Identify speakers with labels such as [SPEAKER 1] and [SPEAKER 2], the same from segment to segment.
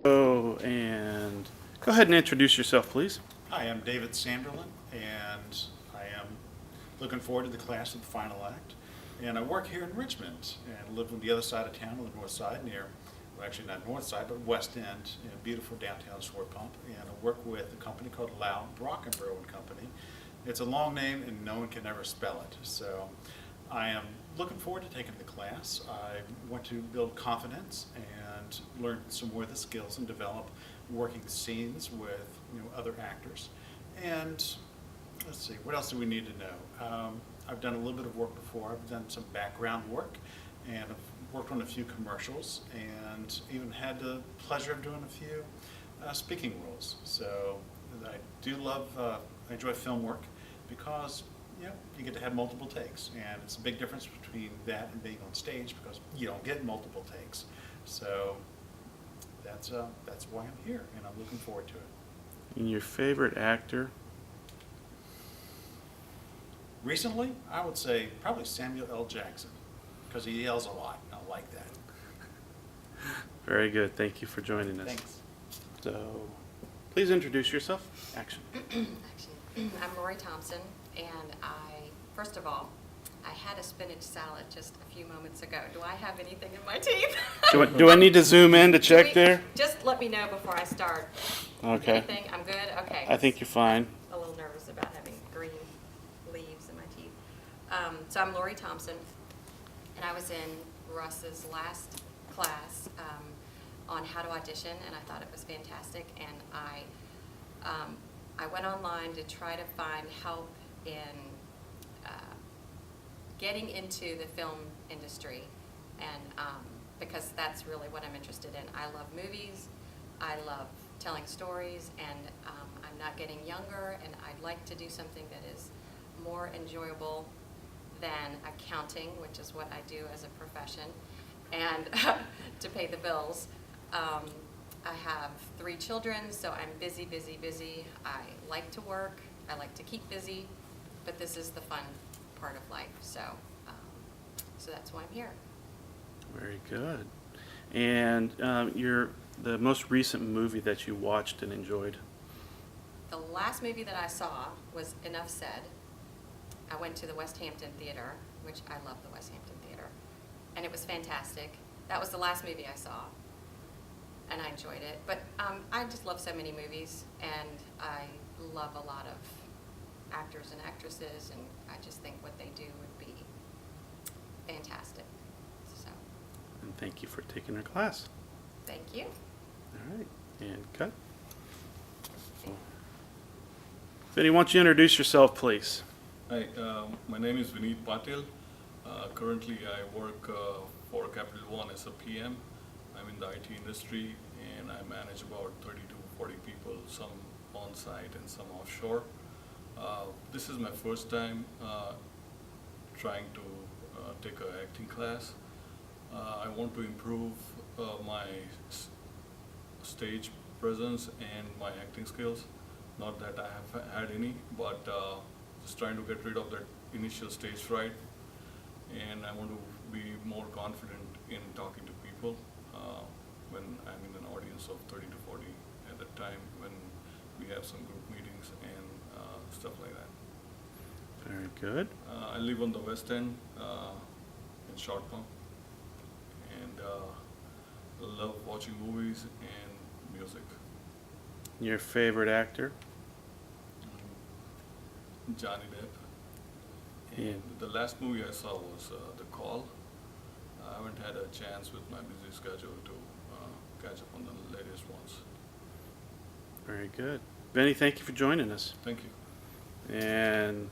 [SPEAKER 1] Oh, and go ahead and introduce yourself, please.
[SPEAKER 2] Hi, I'm David Sanderlin, and I am looking forward to the class of the final act. And I work here in Richmond and live on the other side of town, on the north side, near, well, actually not north side, but west end, in a beautiful downtown Sword Pump. And I work with a company called Lau Brockenbrough and Company. It's a long name, and no one can ever spell it. So I am looking forward to taking the class. I want to build confidence and learn some more of the skills and develop working scenes with other actors. And let's see, what else do we need to know? I've done a little bit of work before. I've done some background work, and I've worked on a few commercials, and even had the pleasure of doing a few speaking roles. So I do love, I enjoy film work because you get to have multiple takes, and it's a big difference between that and being on stage because you don't get multiple takes. So that's why I'm here, and I'm looking forward to it.
[SPEAKER 1] And your favorite actor?
[SPEAKER 2] Recently, I would say probably Samuel L. Jackson, because he yells a lot, and I like that.
[SPEAKER 1] Very good. Thank you for joining us.
[SPEAKER 2] Thanks.
[SPEAKER 1] So, please introduce yourself. Action.
[SPEAKER 3] I'm Lori Thompson, and first of all, I had a spinach salad just a few moments ago. Do I have anything in my teeth?
[SPEAKER 1] Do I need to zoom in to check there?
[SPEAKER 3] Just let me know before I start.
[SPEAKER 1] Okay.
[SPEAKER 3] Anything? I'm good? Okay.
[SPEAKER 1] I think you're fine.
[SPEAKER 3] A little nervous about having green leaves in my teeth. So I'm Lori Thompson, and I was in Russ's last class on how to audition, and I thought it was fantastic. And I went online to try to find help in getting into the film industry, and because that's really what I'm interested in. I love movies, I love telling stories, and I'm not getting younger, and I'd like to do something that is more enjoyable than accounting, which is what I do as a profession, and to pay the bills. I have 3 children, so I'm busy, busy, busy. I like to work, I like to keep busy, but this is the fun part of life, so that's why I'm here.
[SPEAKER 1] Very good. And the most recent movie that you watched and enjoyed?
[SPEAKER 3] The last movie that I saw was Enough Said. I went to the West Hampton Theater, which I love the West Hampton Theater, and it was fantastic. That was the last movie I saw, and I enjoyed it. But I just love so many movies, and I love a lot of actors and actresses, and I just think what they do would be fantastic. So,
[SPEAKER 1] And thank you for taking our class.
[SPEAKER 3] thank you.
[SPEAKER 1] All right. And cut. Vinny, why don't you introduce yourself, please?
[SPEAKER 4] Hi, my name is Vineet Patil. Currently, I work for Capital One as a PM. I'm in the IT industry, and I manage about 30 to 40 people, some on-site and some offshore. This is my first time trying to take an acting class. I want to improve my stage presence and my acting skills. Not that I have had any, but just trying to get rid of that initial stage fright. And I want to be more confident in talking to people when I'm in an audience of 30 to 40 at the time when we have some group meetings and stuff like that.
[SPEAKER 1] Very good.
[SPEAKER 4] I live on the West End in Short Pump, and love watching movies and music.
[SPEAKER 1] Your favorite actor?
[SPEAKER 4] Johnny Depp.
[SPEAKER 1] Yeah.
[SPEAKER 4] And the last movie I saw was The Call. I haven't had a chance with my busy schedule to catch up on the latest ones.
[SPEAKER 1] Very good. Vinny, thank you for joining us.
[SPEAKER 4] Thank you.
[SPEAKER 1] And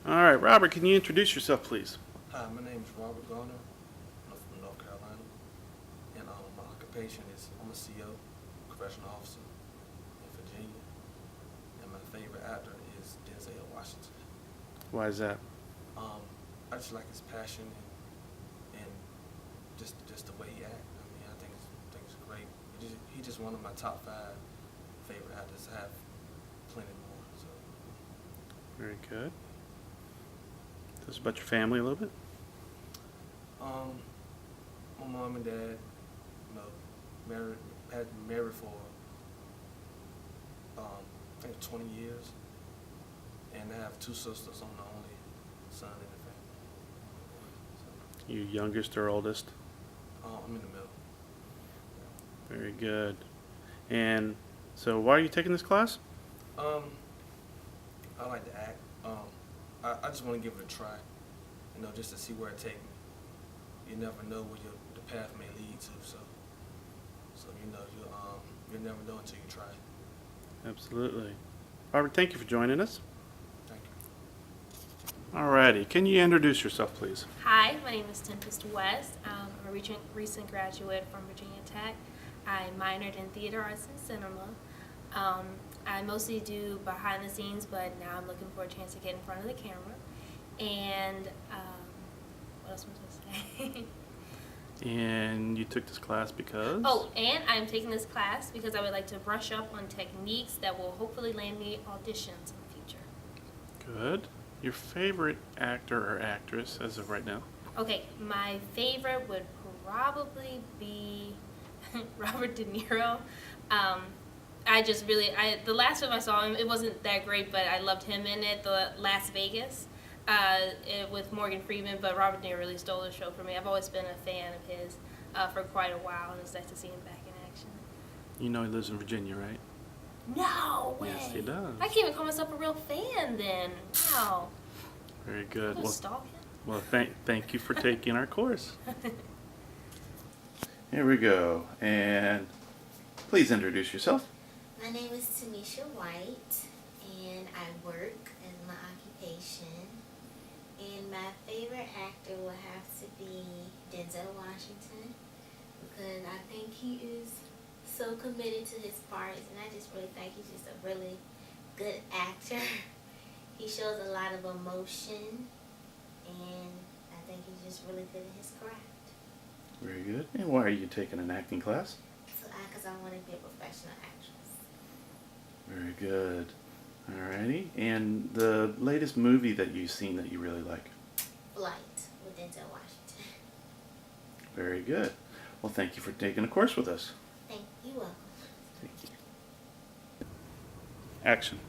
[SPEAKER 1] all right, Robert, can you introduce yourself, please?
[SPEAKER 5] Hi, my name is Robert Garner. I'm from North Carolina, and my occupation is I'm a CO, correctional officer in Virginia, and my favorite actor is Denzel Washington.
[SPEAKER 1] Why is that?
[SPEAKER 5] I just like his passion and just the way he acts. I mean, I think it's great. He's just one of my top 5 favorite actors. I have plenty more. So.
[SPEAKER 1] Very good. Tell us about your family a little bit.
[SPEAKER 5] My mom and dad, had been married for I think 20 years, and I have 2 sisters. I'm the only son in the family. So,
[SPEAKER 1] You youngest or oldest?
[SPEAKER 5] I'm in the middle.
[SPEAKER 1] Very good. And so why are you taking this class?
[SPEAKER 5] I like to act. I just want to give it a try, just to see where it takes me. You never know where the path may lead to, so you never know until you try.
[SPEAKER 1] Absolutely. Robert, thank you for joining us.
[SPEAKER 5] Thank you.
[SPEAKER 1] Alrighty, can you introduce yourself, please?
[SPEAKER 6] Hi, my name is Tempest West. I'm a recent graduate from Virginia Tech. I minored in theater arts and cinema. I mostly do behind the scenes, but now I'm looking for a chance to get in front of the camera. And what else was I going to say?
[SPEAKER 1] And you took this class because?
[SPEAKER 6] Oh, and I'm taking this class because I would like to brush up on techniques that will hopefully land me auditions in the future.
[SPEAKER 1] Good. Your favorite actor or actress as of right now?
[SPEAKER 6] Okay, my favorite would probably be Robert De Niro. The last film I saw him, it wasn't that great, but I loved him in it, the Las Vegas, with Morgan Freeman, but Robert De Niro really stole the show for me. I've always been a fan of his for quite a while, and it's nice to see him back in action.
[SPEAKER 1] You know he lives in Virginia, right?
[SPEAKER 6] No way!
[SPEAKER 1] Yes, he does.
[SPEAKER 6] I can't even call myself a real fan then. Wow.
[SPEAKER 1] Very good.
[SPEAKER 6] I'm
[SPEAKER 1] Well,
[SPEAKER 6] stalking.
[SPEAKER 1] well, thank you for taking our course. Here we go. And please introduce yourself.
[SPEAKER 7] My name is Tanisha White, and I work in my occupation. And my favorite actor will have to be Denzel Washington, because I think he is so committed to his parts, and I just really think he's just a really good actor. He shows a lot of emotion, and I think he's just really good at his craft.
[SPEAKER 1] Very good. And why are you taking an acting class?
[SPEAKER 7] So, because I want to be a professional actress.
[SPEAKER 1] Very good. Alrighty. And the latest movie that you've seen that you really like?
[SPEAKER 7] Flight with Denzel Washington.
[SPEAKER 1] Very good. Well, thank you for taking a course with us.
[SPEAKER 7] Thank you. Welcome.
[SPEAKER 1] Thank you. Action.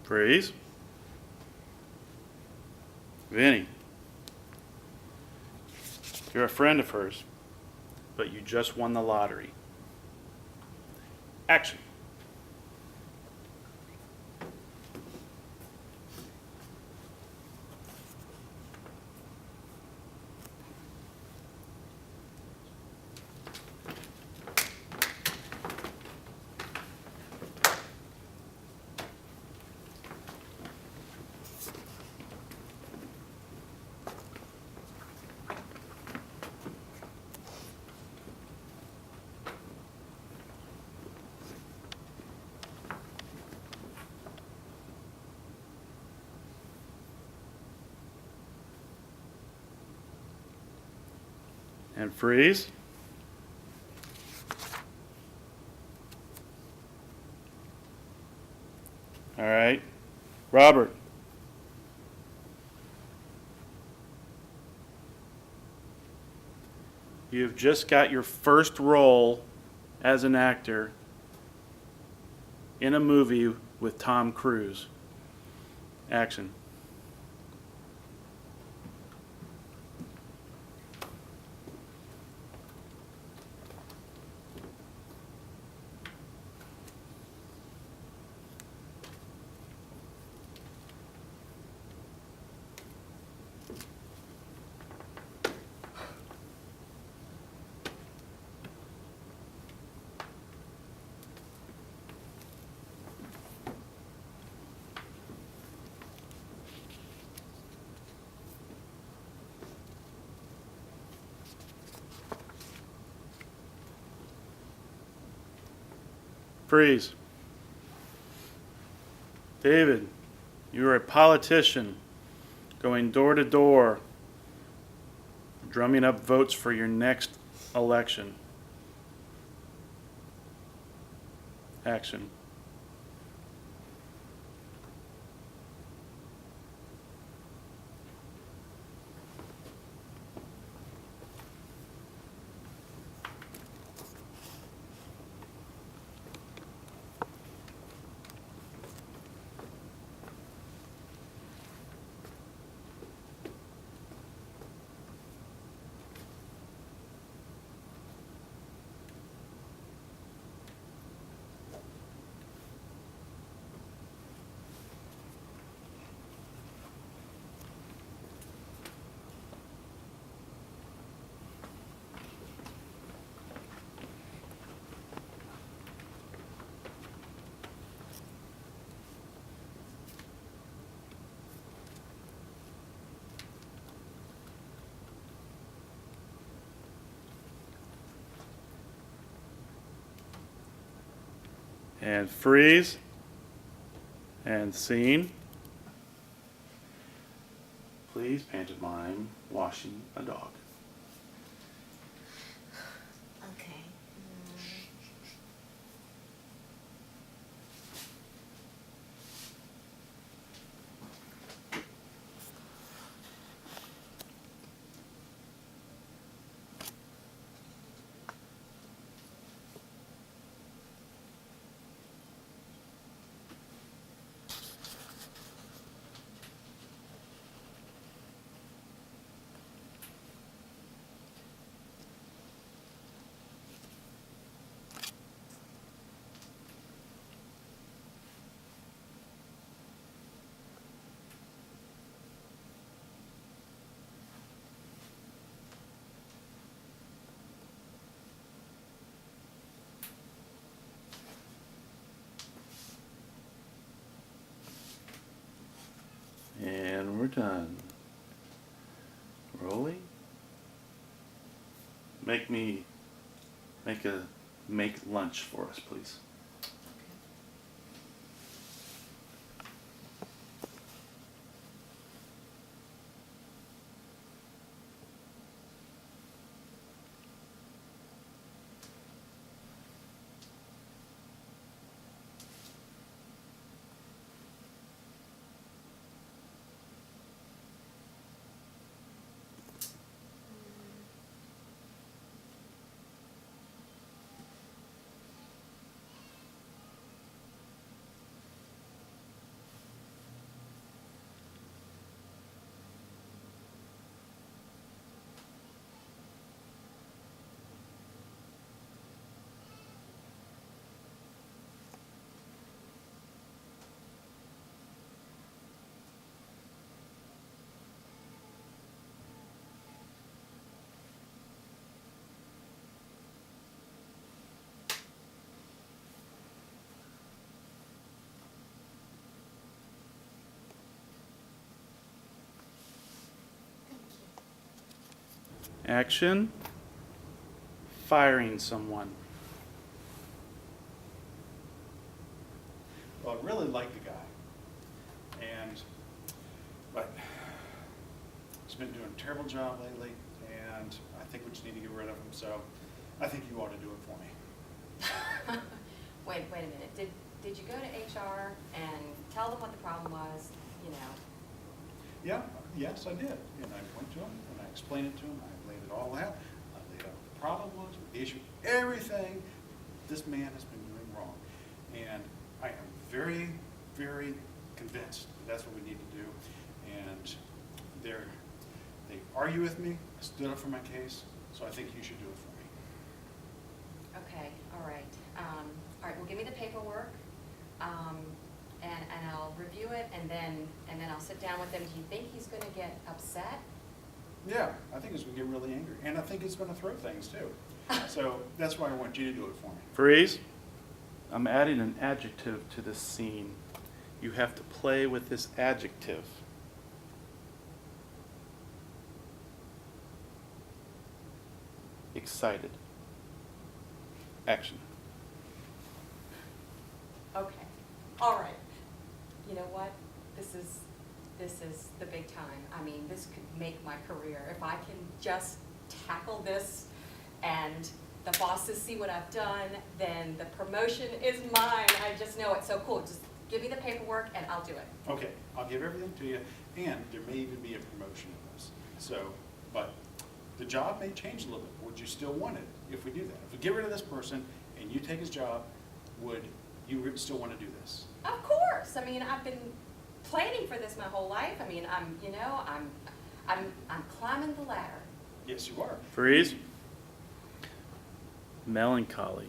[SPEAKER 1] Freeze. Vinny, you're a friend of hers, but you just won the lottery. Action. And freeze. All right. Robert. You've just got your first role as an actor in a movie with Tom Cruise. Action. Freeze. David, you are a politician going door to door, drumming up votes for your next election. Action. And freeze. And scene. Please pantomime washing a dog.
[SPEAKER 7] Okay.
[SPEAKER 1] And we're done. Rolling. Make lunch for us, please. Action. Firing someone.
[SPEAKER 2] Well, I really like the guy, but he's been doing a terrible job lately, and I think we just need to get rid of him, so I think you ought to do it for me.
[SPEAKER 3] Wait a minute. Did you go to HR and tell them what the problem was? You know,
[SPEAKER 2] Yeah, yes, I did, and I went to him, and I explained it to him, I laid it all out, I laid out what the problem was, the issue, everything this man has been doing wrong. And I am very, very convinced that that's what we need to do. And they argue with me, I stood up for my case, so I think you should do it for me.
[SPEAKER 3] okay, all right. All right, well, give me the paperwork, and I'll review it, and then I'll sit down with him. Do you think he's gonna get upset?
[SPEAKER 2] Yeah, I think it's gonna get really angry, and I think it's gonna throw things too. So that's why I want you to do it for me.
[SPEAKER 1] Freeze. I'm adding an adjective to this scene. You have to play with this adjective. Excited. Action.
[SPEAKER 3] Okay, all right. You know what? This is the big time. I mean, this could make my career. If I can just tackle this and the bosses see what I've done, then the promotion is mine. I just know it's so cool. Just give me the paperwork and I'll do it.
[SPEAKER 2] Okay, I'll give everything to you, and there may even be a promotion in this. So, but the job may change a little bit. Would you still want it if we do that? If we get rid of this person and you take his job, would you still want to do this?
[SPEAKER 3] Of course. I mean, I've been planning for this my whole life. I mean, I'm climbing the ladder.
[SPEAKER 2] Yes, you are.
[SPEAKER 1] Freeze. Melancholy.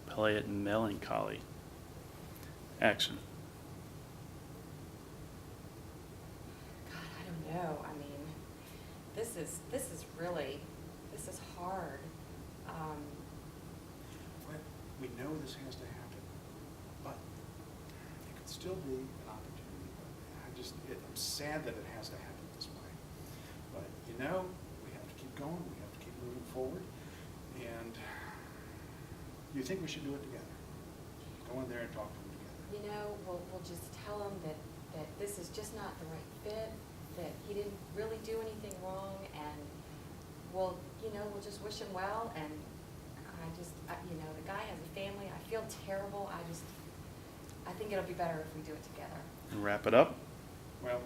[SPEAKER 1] Play it melancholy. Action.
[SPEAKER 3] God, I don't know. I mean, this is hard.
[SPEAKER 2] But we know this has to happen, but it could still be an opportunity. But I'm sad that it has to happen this way. But we have to keep going. We have to keep moving forward. And you think we should do it together? Go in there and talk to them together.
[SPEAKER 3] We'll just tell him that this is just not the right fit, that he didn't really do anything wrong, and we'll just wish him well. And the guy has a family. I feel terrible. I think it'll be better if we do it together.
[SPEAKER 1] And wrap it up.
[SPEAKER 2] Well,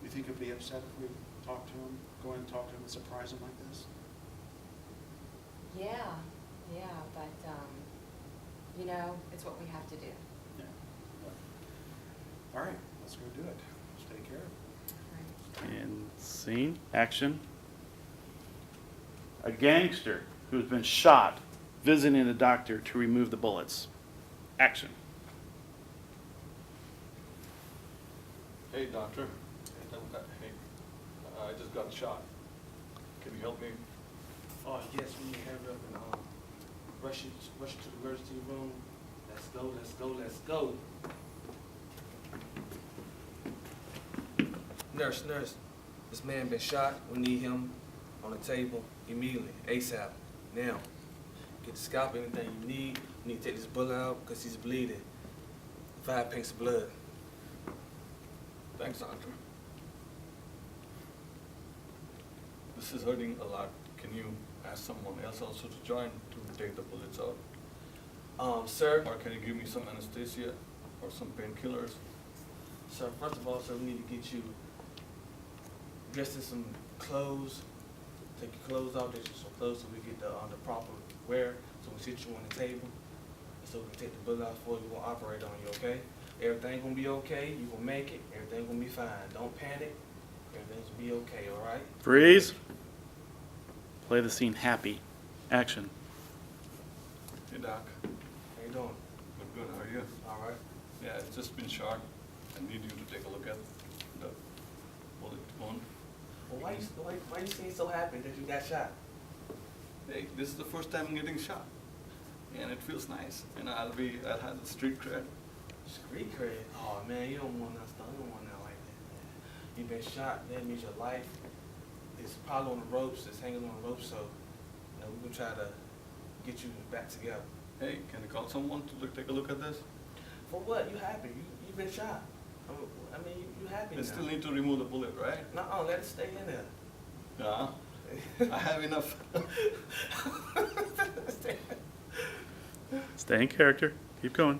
[SPEAKER 2] you think he'll be upset if we talk to him, go in and talk to him and surprise him like this?
[SPEAKER 3] Yeah, but it's what we have to do.
[SPEAKER 2] Yeah. All right, let's go do it. Let's take care of it.
[SPEAKER 1] And scene. Action. A gangster who's been shot visiting a doctor to remove the bullets. Action.
[SPEAKER 4] Hey, doctor. Hey, I just got shot. Can you help me?
[SPEAKER 5] Oh, yes, we need to hurry up and rush you to the emergency room. Let's go, let's go, let's go. Nurse, this man been shot. We need him on the table immediately, ASAP. Now, get the scalpel, anything you need. You need to take this bullet out because he's bleeding. 5 pints of blood.
[SPEAKER 4] Thanks, doctor. This is hurting a lot. Can you ask someone else also to join to take the bullets out?
[SPEAKER 5] Sir,
[SPEAKER 4] Or can you give me some anesthesia or some painkillers?
[SPEAKER 5] Sir, first of all, sir, we need to get you dressed in some clothes. Take your clothes off, get you some clothes so we get the proper wear. So we sit you on the table, so we can take the bullet out for you. We're gonna operate on you, okay? Everything gonna be okay. You gonna make it. Everything gonna be fine. Don't panic. Everything's gonna be okay, all right?
[SPEAKER 1] Freeze. Play the scene happy. Action.
[SPEAKER 4] Hey, doc.
[SPEAKER 5] How you doing?
[SPEAKER 4] Good, how are you?
[SPEAKER 5] All right.
[SPEAKER 4] Yeah, it's just been shot. I need you to take a look at the bullet wound.
[SPEAKER 5] Well, why you seem so happy that you got shot?
[SPEAKER 4] Hey, this is the first time I'm getting shot. And it feels nice. And I'll have the street cred.
[SPEAKER 5] Street cred? Oh man, you don't want that stuff. You don't want that like that, man. You've been shot. That means your life is probably on the ropes. It's hanging on the ropes. So, we're gonna try to get you back together.
[SPEAKER 4] Hey, can you call someone to take a look at this?
[SPEAKER 5] For what? You happy? You've been shot. I mean, you happy
[SPEAKER 4] I
[SPEAKER 5] now?
[SPEAKER 4] still need to remove the bullet, right?
[SPEAKER 5] Nuh-uh, let it stay in there.
[SPEAKER 4] Yeah. I have enough.
[SPEAKER 1] Stay in character. Keep going.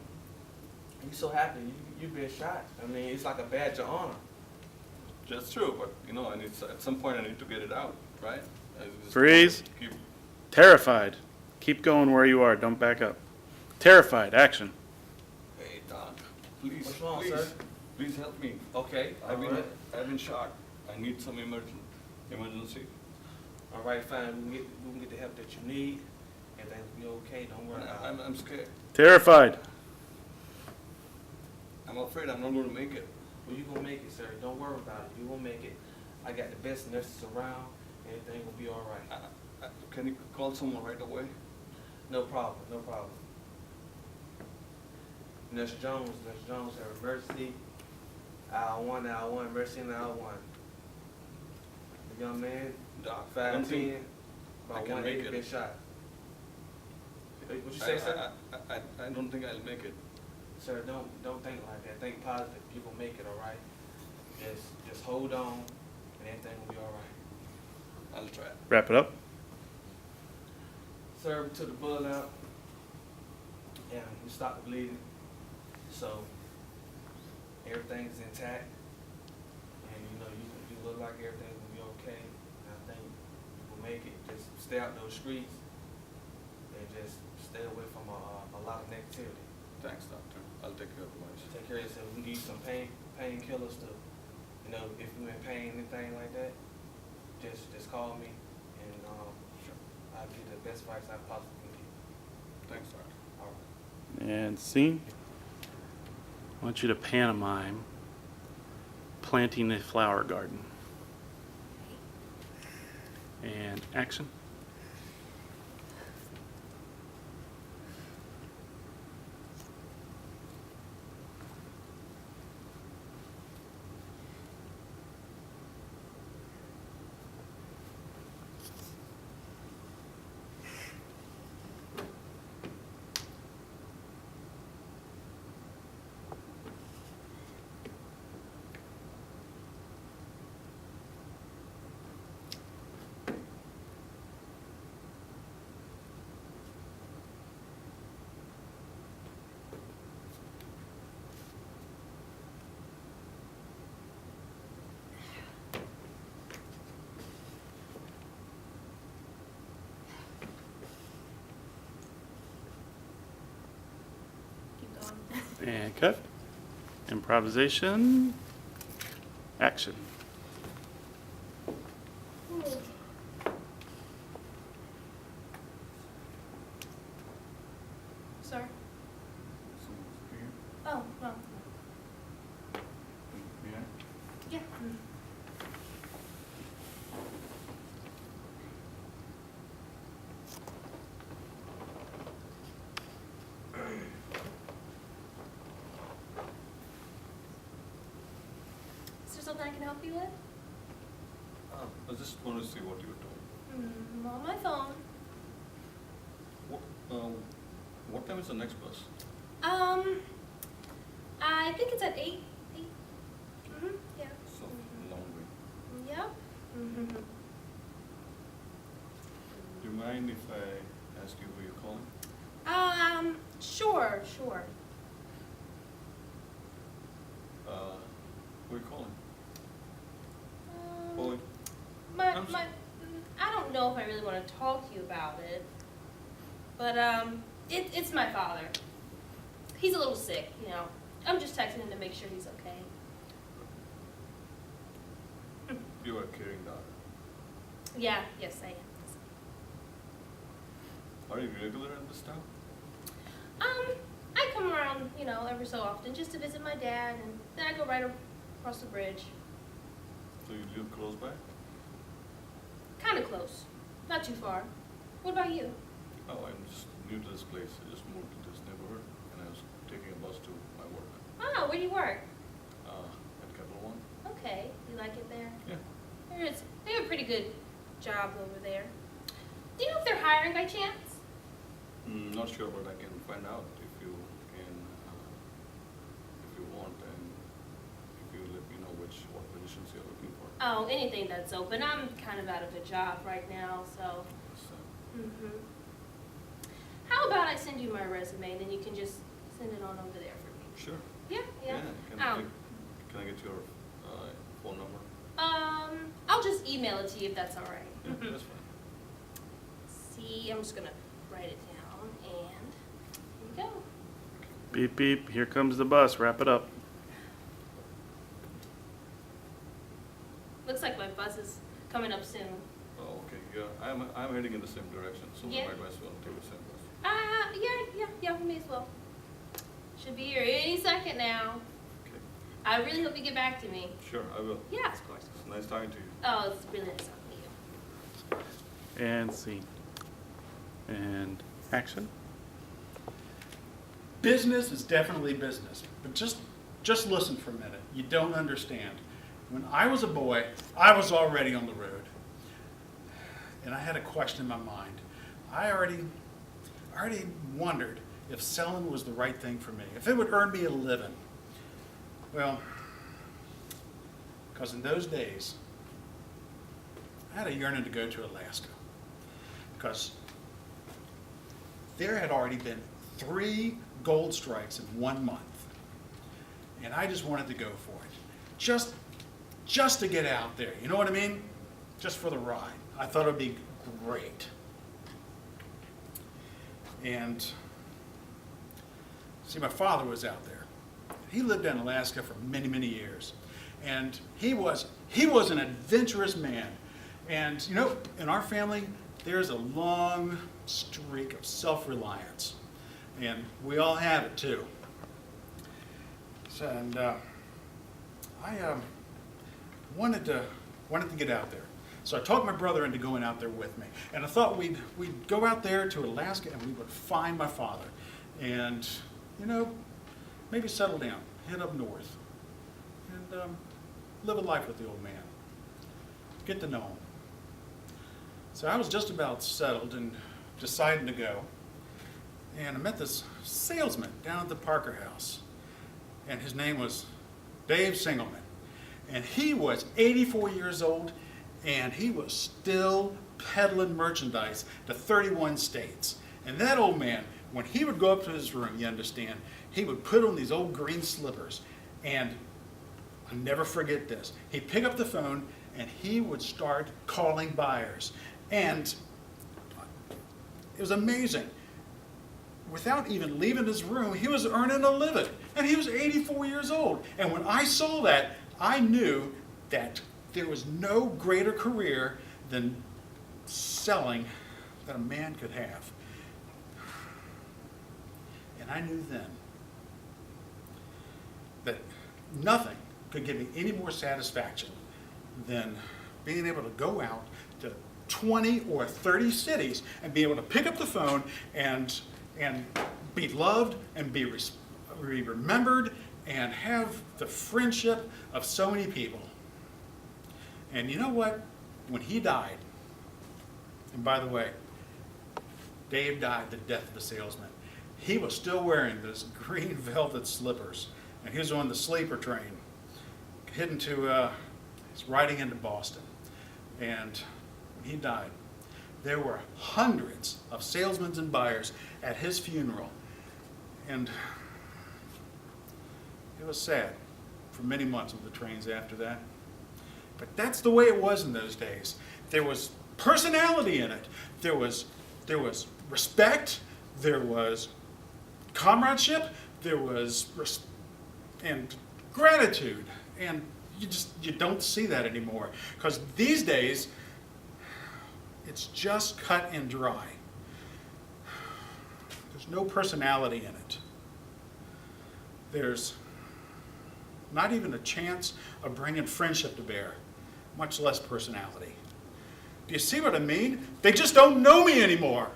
[SPEAKER 5] You so happy? You've been shot. I mean, it's like a badge of honor.
[SPEAKER 4] That's true, but I need at some point I need to get it out, right? I just
[SPEAKER 1] Freeze.
[SPEAKER 4] Keep,
[SPEAKER 1] Terrified. Keep going where you are. Don't back up. Terrified. Action.
[SPEAKER 4] hey, doc, please,
[SPEAKER 5] What's wrong,
[SPEAKER 4] please,
[SPEAKER 5] sir?
[SPEAKER 4] please help me.
[SPEAKER 5] Okay,
[SPEAKER 4] I've
[SPEAKER 5] all
[SPEAKER 4] been,
[SPEAKER 5] right.
[SPEAKER 4] I've been shot. I need some emergency.
[SPEAKER 5] All right, fine. We can get the help that you need. Everything will be okay. Don't worry about it.
[SPEAKER 4] I'm scared.
[SPEAKER 1] Terrified.
[SPEAKER 4] I'm afraid I'm not going to make it.
[SPEAKER 5] Well, you're going to make it, sir. Don't worry about it. You're going to make it. I got the best nurses around. Everything will be all right.
[SPEAKER 4] Can you call someone right away?
[SPEAKER 5] No problem, no problem. Nurse Jones, have emergency. Aisle 1, emergency in aisle 1. The young man,
[SPEAKER 4] Doc, I don't
[SPEAKER 5] 5'10",
[SPEAKER 4] think
[SPEAKER 5] about
[SPEAKER 4] I can
[SPEAKER 5] 180,
[SPEAKER 4] make it.
[SPEAKER 5] been shot. What you say, sir?
[SPEAKER 4] I don't think I'll make it.
[SPEAKER 5] Sir, don't think like that. Think positive. You gonna make it, all right? Just hold on, and everything will be all right. I'll try.
[SPEAKER 1] Wrap it up.
[SPEAKER 5] Sir, we took the blood out, and we stopped the bleeding, so everything's intact, and you look like everything's gonna be okay. And I think you will make it. Just stay out those streets, and just stay away from a lot of negativity.
[SPEAKER 4] Thanks, doctor. I'll take your advice.
[SPEAKER 5] Take care of yourself. We give you some painkillers to, if you're in pain, anything like that, just call me, and I'll give you the best advice I possibly can give you.
[SPEAKER 4] Thanks, doctor.
[SPEAKER 5] All right.
[SPEAKER 1] And scene. I want you to pantomime planting a flower garden. And action.
[SPEAKER 6] Keep going.
[SPEAKER 1] And cut. Improvisation. Action.
[SPEAKER 6] Sir?
[SPEAKER 4] Someone's here.
[SPEAKER 6] Oh, no.
[SPEAKER 4] Yeah.
[SPEAKER 6] Yeah. Is there something I can help you with?
[SPEAKER 4] I just want to see what you're doing.
[SPEAKER 6] I'm on my phone.
[SPEAKER 4] What time is the next bus?
[SPEAKER 6] I think it's at 8. 8. Yeah.
[SPEAKER 4] So long way.
[SPEAKER 6] Yep.
[SPEAKER 4] Do you mind if I ask you who you're calling?
[SPEAKER 6] Sure.
[SPEAKER 4] Who are you calling?
[SPEAKER 6] Um,
[SPEAKER 4] Boy. I'm
[SPEAKER 6] I don't know if I really want to talk to you about it, but it's my father. He's a little sick, I'm just texting him to make sure he's okay.
[SPEAKER 4] You are a caring daughter.
[SPEAKER 6] Yeah, yes, I am.
[SPEAKER 4] Are you regular in this town?
[SPEAKER 6] I come around, every so often just to visit my dad, and then I go right across the bridge.
[SPEAKER 4] So you live close by?
[SPEAKER 6] Kind of close, not too far. What about you?
[SPEAKER 4] Oh, I'm just new to this place. I just moved to this neighborhood, and I was taking a bus to my work.
[SPEAKER 6] Oh, where do you work?
[SPEAKER 4] At Capital One.
[SPEAKER 6] Okay, you like it there?
[SPEAKER 4] Yeah.
[SPEAKER 6] They have a pretty good job over there. Do you know if they're hiring by chance?
[SPEAKER 4] Not sure, but I can find out if you can, if you want, and if you let me know what positions you're looking for.
[SPEAKER 6] Oh, anything that's open. I'm kind of out of a job right now, so.
[SPEAKER 4] So,
[SPEAKER 6] How about I send you my resume, and then you can just send it on over there for me?
[SPEAKER 4] sure.
[SPEAKER 6] Yeah.
[SPEAKER 4] Can I get your phone number?
[SPEAKER 6] I'll just email it to you if that's all right.
[SPEAKER 4] Yeah, that's fine.
[SPEAKER 6] See, I'm just gonna write it down, and here we go.
[SPEAKER 1] Beep, beep. Here comes the bus. Wrap it up.
[SPEAKER 6] Looks like my bus is coming up soon.
[SPEAKER 4] Oh, okay, yeah, I'm heading in the same direction, so we
[SPEAKER 6] Yeah.
[SPEAKER 4] might as well take the same bus.
[SPEAKER 6] Yeah, we may as well. Should be here any second now.
[SPEAKER 4] Okay,
[SPEAKER 6] I really hope you get back to me.
[SPEAKER 4] sure, I will.
[SPEAKER 6] Yeah, of course.
[SPEAKER 4] It's nice talking to you.
[SPEAKER 6] Oh, it's really nice talking to you.
[SPEAKER 1] And scene. And action.
[SPEAKER 2] Business is definitely business, but just listen for a minute. You don't understand. When I was a boy, I was already on the road, and I had a question in my mind. I already wondered if selling was the right thing for me, if it would earn me a living. Well, because in those days, I had a yearning to go to Alaska. Because there had already been 3 gold strikes in 1 month. And I just wanted to go for it. Just to get out there, you know what I mean? Just for the ride. I thought it would be great. And see, my father was out there. He lived in Alaska for many, many years. And he was an adventurous man. And you know, in our family, there's a long streak of self-reliance. And we all have it too. So, and I wanted to get out there. So I talked my brother into going out there with me. And I thought we'd go out there to Alaska and we would find my father. And, you know, maybe settle down, head up north, and live a life with the old man. Get to know him. So I was just about settled and deciding to go. And I met this salesman down at the Parker House. And his name was Dave Singelman. And he was 84 years old, and he was still peddling merchandise to 31 states. And that old man, when he would go up to his room, you understand, he would put on these old green slippers. And I'll never forget this. He'd pick up the phone, and he would start calling buyers. And it was amazing. Without even leaving his room, he was earning a living. And he was 84 years old. And when I saw that, I knew that there was no greater career than selling that a man could have. And I knew then that nothing could give me any more satisfaction than being able to go out to 20 or 30 cities and be able to pick up the phone and be loved and be remembered and have the friendship of so many people. And you know what? When he died, and by the way, Dave died the death of a salesman. He was still wearing those green velvet slippers, and he was on the sleeper train, heading to, he's riding into Boston. And when he died, there were hundreds of salesmen and buyers at his funeral. And it was sad for many months on the trains after that. But that's the way it was in those days. There was personality in it. There was respect. There was comradeship. There was and gratitude. And you don't see that anymore. Because these days, it's just cut and dry. There's no personality in it. There's not even a chance of bringing friendship to bear, much less personality. Do you see what I mean? They just don't know me anymore.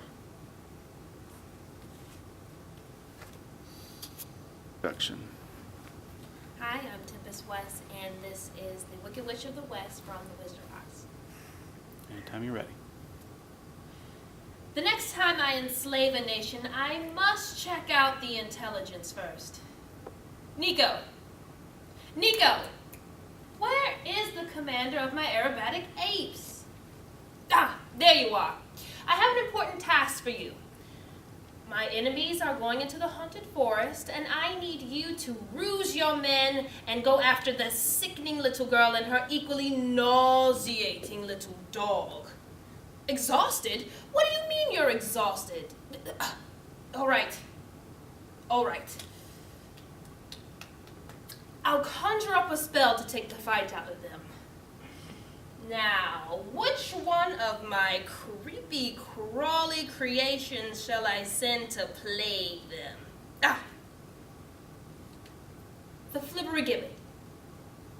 [SPEAKER 1] Production.
[SPEAKER 6] Hi, I'm Tempest West, and this is The Wicked Witch of the West from The Wizard of Oz.
[SPEAKER 1] Anytime you're ready.
[SPEAKER 6] The next time I enslave a nation, I must check out the intelligence first. Nico! Nico! Where is the commander of my aerobatic apes? Ah, there you are. I have an important task for you. My enemies are going into the haunted forest, and I need you to ruse your men and go after the sickening little girl and her equally nauseating little dog. Exhausted? What do you mean you're exhausted? All right. I'll conjure up a spell to take the fight out of them. Now, which one of my creepy, crawly creations shall I send to plague them? The Flibbergibbet.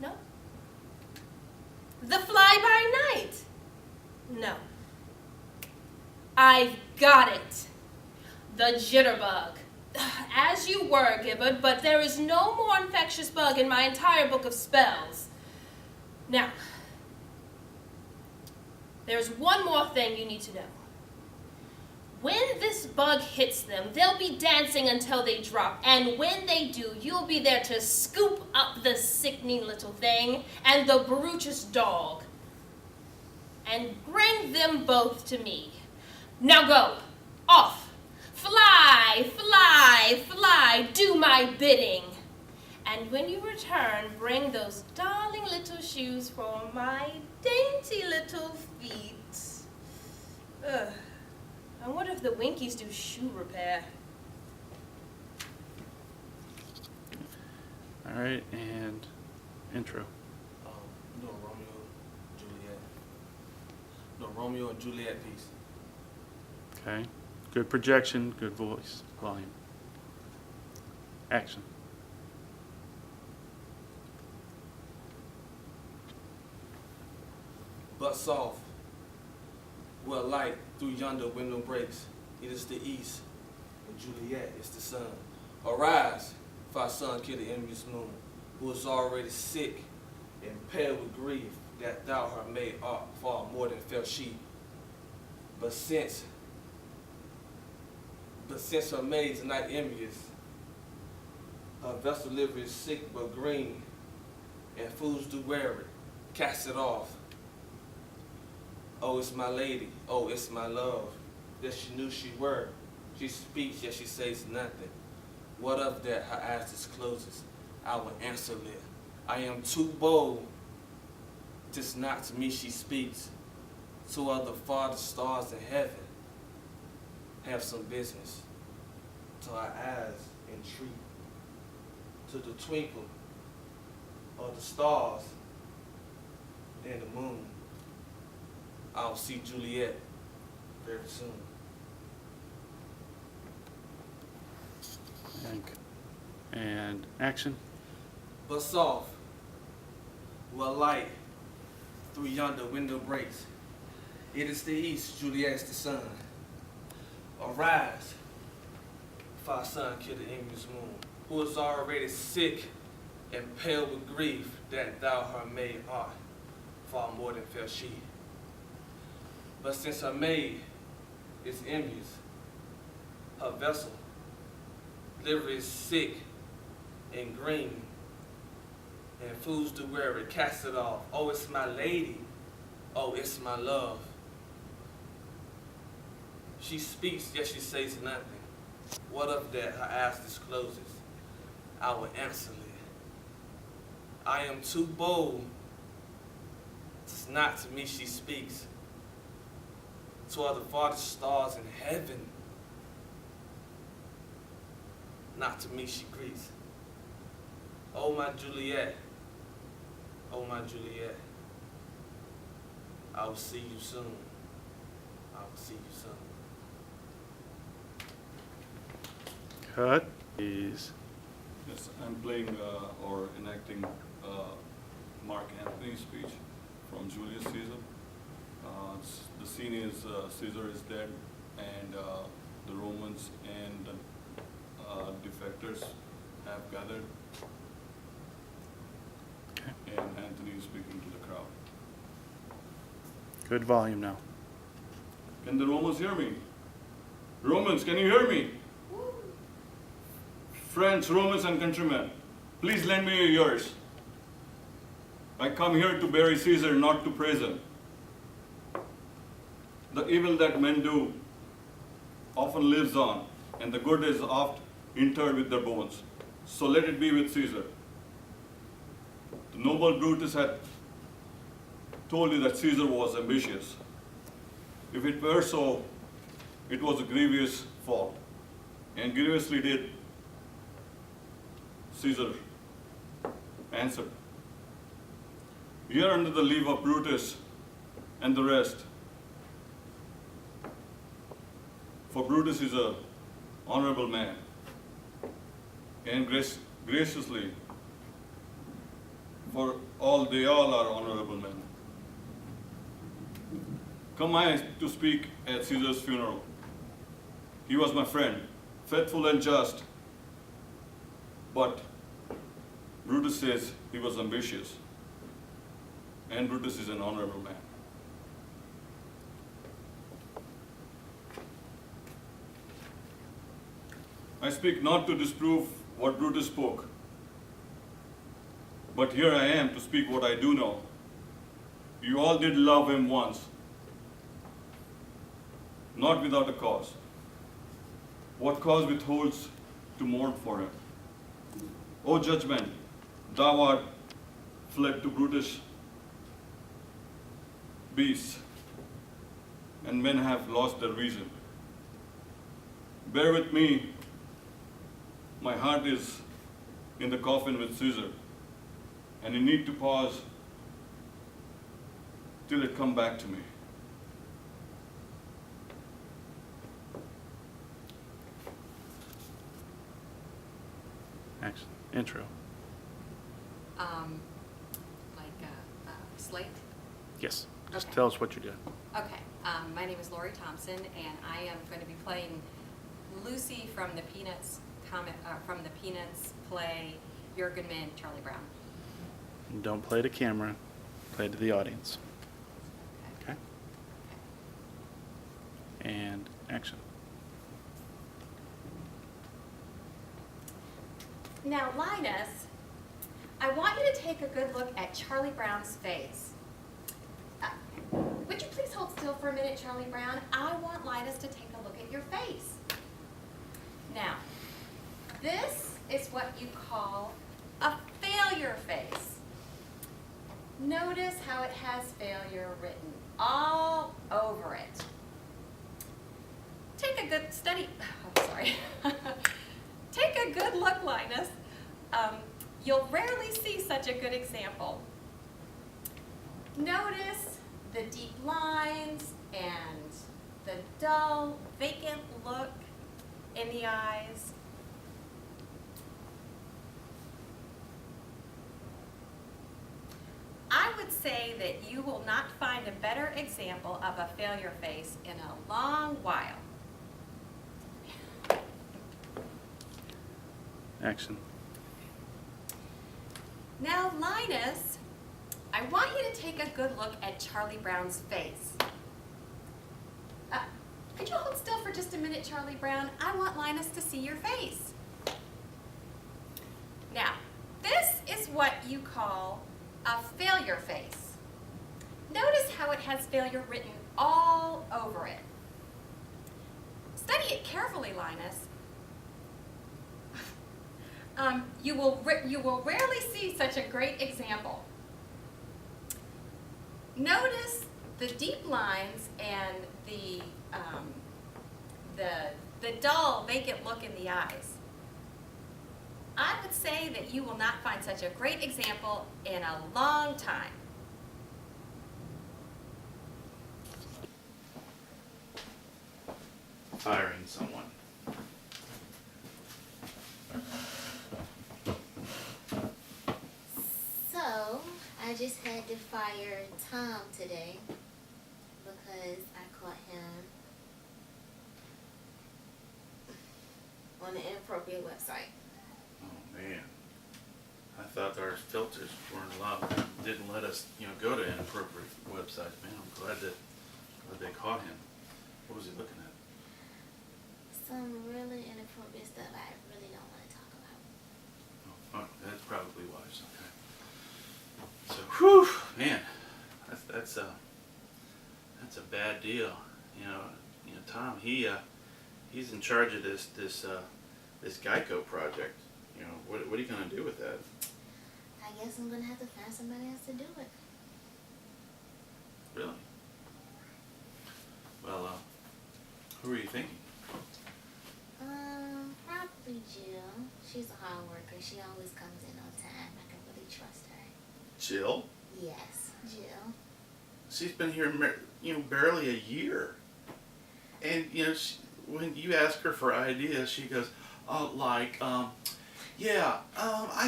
[SPEAKER 6] No. The Fly-by-Night. No. I've got it. The Jitterbug. As you were, Gibbard, but there is no more infectious bug in my entire book of spells. Now, there's one more thing you need to know. When this bug hits them, they'll be dancing until they drop. And when they do, you'll be there to scoop up the sickening little thing and the Baruch's dog. And bring them both to me. Now go. Off. Fly, fly, fly. Do my bidding. And when you return, bring those darling little shoes for my dainty little feet. Ugh. I wonder if the Winkies do shoe repair.
[SPEAKER 1] All right, and intro.
[SPEAKER 5] I'm doing Juliet. No, Romeo and Juliet piece.
[SPEAKER 1] Okay. Good projection, good voice, volume. Action.
[SPEAKER 5] But soft, where light through yonder window breaks. It is the east, and Juliet is the sun. Arise, for our son kill the envious moon, who is already sick and pale with grief, that thou her maid art far more than fell she. But since her maid's not envious, her vessel liver is sick but green, and fools do wear it, cast it off. Oh, it's my lady, oh, it's my love, that she knew she were. She speaks, yet she says nothing. What of that, her eyes discloses, I will answer it. I am too bold, 'tis not to me she speaks. To other farthest stars in heaven, have some business. To our eyes entreat, to the twinkle of the stars and the moon. I'll see Juliet very soon.
[SPEAKER 1] And action.
[SPEAKER 5] But soft, where light through yonder window breaks. It is the east, Juliet's the sun. Arise, for our son kill the envious moon, who is already sick and pale with grief, that thou her maid art, far more than fell she. But since her maid is envious, her vessel, liver is sick and green, and fools do wear it, cast it off. Oh, it's my lady, oh, it's my love. She speaks, yet she says nothing. What of that, her eyes discloses, I will answer it. I am too bold, 'tis not to me she speaks. To all the farthest stars in heaven, not to me she greets. Oh my Juliet, oh my Juliet, I will see you soon, I will see you soon.
[SPEAKER 1] Cut. Please.
[SPEAKER 4] Yes, I'm playing or enacting Mark Antony's speech from Julius Caesar. The scene is Caesar is dead, and the Romans and defectors have gathered, and Antony is speaking to the crowd.
[SPEAKER 1] Good volume now.
[SPEAKER 4] Can the Romans hear me? Romans, can you hear me? Friends, Romans, and countrymen, please lend me your ears. I come here to bury Caesar, not to praise him. The evil that men do often lives on, and the good is oft interred with their bones. So let it be with Caesar. The noble Brutus had told you that Caesar was ambitious. If it were so, it was a grievous fault, and grievously did Caesar answer. Here under the leave of Brutus and the rest, for Brutus is an honorable man, and graciously, for they all are honorable men. Come I to speak at Caesar's funeral. He was my friend, faithful and just, but Brutus says he was ambitious, and Brutus is an honorable man. I speak not to disprove what Brutus spoke, but here I am to speak what I do know. You all did love him once, not without a cause. What cause withholds to mourn for him? O judgment, thou art fled to brutish beasts, and men have lost their reason. Bear with me, my heart is in the coffin with Caesar, and you need to pause till it come back to me.
[SPEAKER 1] Action. Intro.
[SPEAKER 3] Slate?
[SPEAKER 1] Yes. Just
[SPEAKER 3] Okay.
[SPEAKER 1] tell us what you did.
[SPEAKER 3] Okay, my name is Lori Thompson, and I am going to be playing Lucy from the Peanuts play Jurgenman Charlie Brown.
[SPEAKER 1] Don't play to camera, play to the audience. Okay? And action.
[SPEAKER 3] Now, Linus, I want you to take a good look at Charlie Brown's face. Would you please hold still for a minute, Charlie Brown? I want Linus to take a look at your face. Now, this is what you call a failure face. Notice how it has failure written all over it. Take a good study, I'm sorry. Take a good look, Linus. You'll rarely see such a good example. Notice the deep lines and the dull, vacant look in the eyes. I would say that you will not find a better example of a failure face in a long while.
[SPEAKER 1] Action.
[SPEAKER 3] Now, Linus, I want you to take a good look at Charlie Brown's face. Could you hold still for just a minute, Charlie Brown? I want Linus to see your face. Now, this is what you call a failure face. Notice how it has failure written all over it. Study it carefully, Linus. You will rarely see such a great example. Notice the deep lines and the dull, vacant look in the eyes. I would say that you will not find such a great example in a long time.
[SPEAKER 1] Firing someone.
[SPEAKER 7] So, I just had to fire Tom today because I caught him on an inappropriate website.
[SPEAKER 1] Oh man, I thought our filters weren't allowed, didn't let us, go to inappropriate websites. Man, I'm glad they caught him. What was he looking at?
[SPEAKER 7] Some really inappropriate stuff I really don't want to talk about.
[SPEAKER 1] Oh, that's probably wise. Okay. So, whew, man, that's a bad deal. Tom, he's in charge of this Geico project. What are you gonna do with that?
[SPEAKER 7] I guess I'm gonna have to find somebody else to do it.
[SPEAKER 1] Really? Well, who are you thinking?
[SPEAKER 7] Probably Jill. She's a hard worker. She always comes in on time. I can really trust her.
[SPEAKER 1] Jill?
[SPEAKER 7] Yes, Jill.
[SPEAKER 1] She's been here, barely a year. And, when you ask her for ideas, she goes, I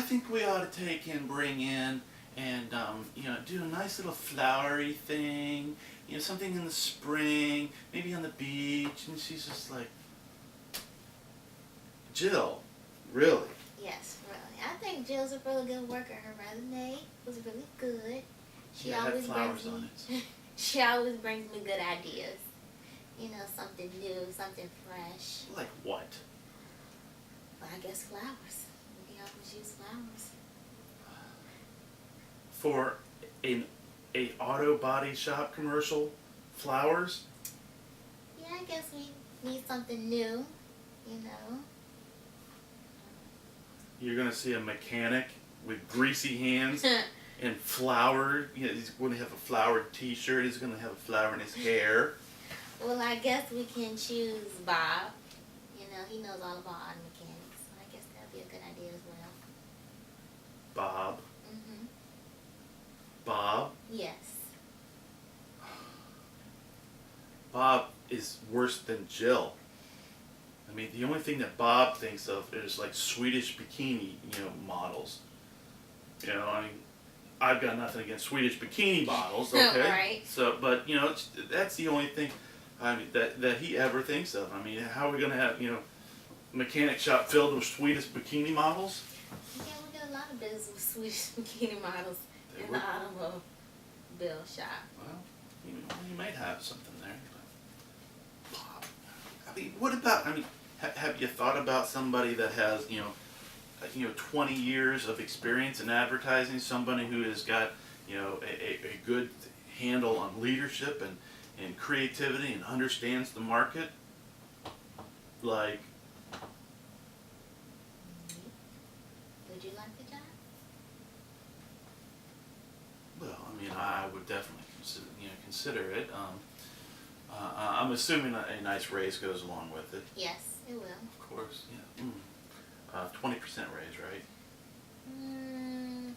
[SPEAKER 1] think we ought to take and bring in and, do a nice little flowery thing, something in the spring, maybe on the beach. And she's just like, Jill, really?
[SPEAKER 7] Yes, really. I think Jill's a really good worker. Her resume was really good.
[SPEAKER 1] Yeah, it had flowers on it.
[SPEAKER 7] She always brings me good ideas. Something new, something fresh.
[SPEAKER 1] Like what?
[SPEAKER 7] Well, I guess flowers. We can always use flowers.
[SPEAKER 1] For a auto body shop commercial, flowers?
[SPEAKER 7] Yeah, I guess we need something new, you know.
[SPEAKER 1] You're gonna see a mechanic with greasy hands and flower. You know, he's going to have a flowered T-shirt. He's gonna have a flower in his hair.
[SPEAKER 7] Well, I guess we can choose Bob. You know, he knows all about auto mechanics. So I guess that'd be a good idea as well.
[SPEAKER 1] Bob.
[SPEAKER 7] Mhm.
[SPEAKER 1] Bob.
[SPEAKER 7] Yes.
[SPEAKER 1] Bob is worse than Jill. I mean, the only thing that Bob thinks of is like Swedish bikini, models. I mean, I've got nothing against Swedish bikini models, okay?
[SPEAKER 7] Right.
[SPEAKER 1] So, but that's the only thing, I mean, that he ever thinks of. I mean, how are we gonna have mechanic shop filled with Swedish bikini models?
[SPEAKER 7] Yeah, we got a lot of business with Swedish bikini models
[SPEAKER 1] They
[SPEAKER 7] in
[SPEAKER 1] would.
[SPEAKER 7] the automobile shop.
[SPEAKER 1] Well, you might have something there. But Bob, I mean, what about? I mean, have you thought about somebody that has 20 years of experience in advertising? Somebody who has got a good handle on leadership and creativity and understands the market. Like,
[SPEAKER 7] Would you like the job?
[SPEAKER 1] well, I mean, I would definitely consider it. I'm assuming a nice raise goes along with it.
[SPEAKER 7] Yes, it will.
[SPEAKER 1] Of course, yeah. 20% raise, right?
[SPEAKER 7] 10.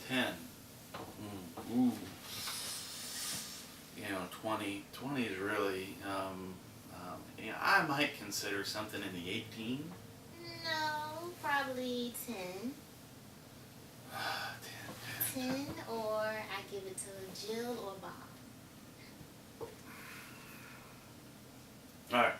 [SPEAKER 1] 10. Ooh. 20 is really, I might consider something in the 18.
[SPEAKER 7] No, probably 10.
[SPEAKER 1] 10.
[SPEAKER 7] 10, or I give it to Jill or Bob.
[SPEAKER 1] All right.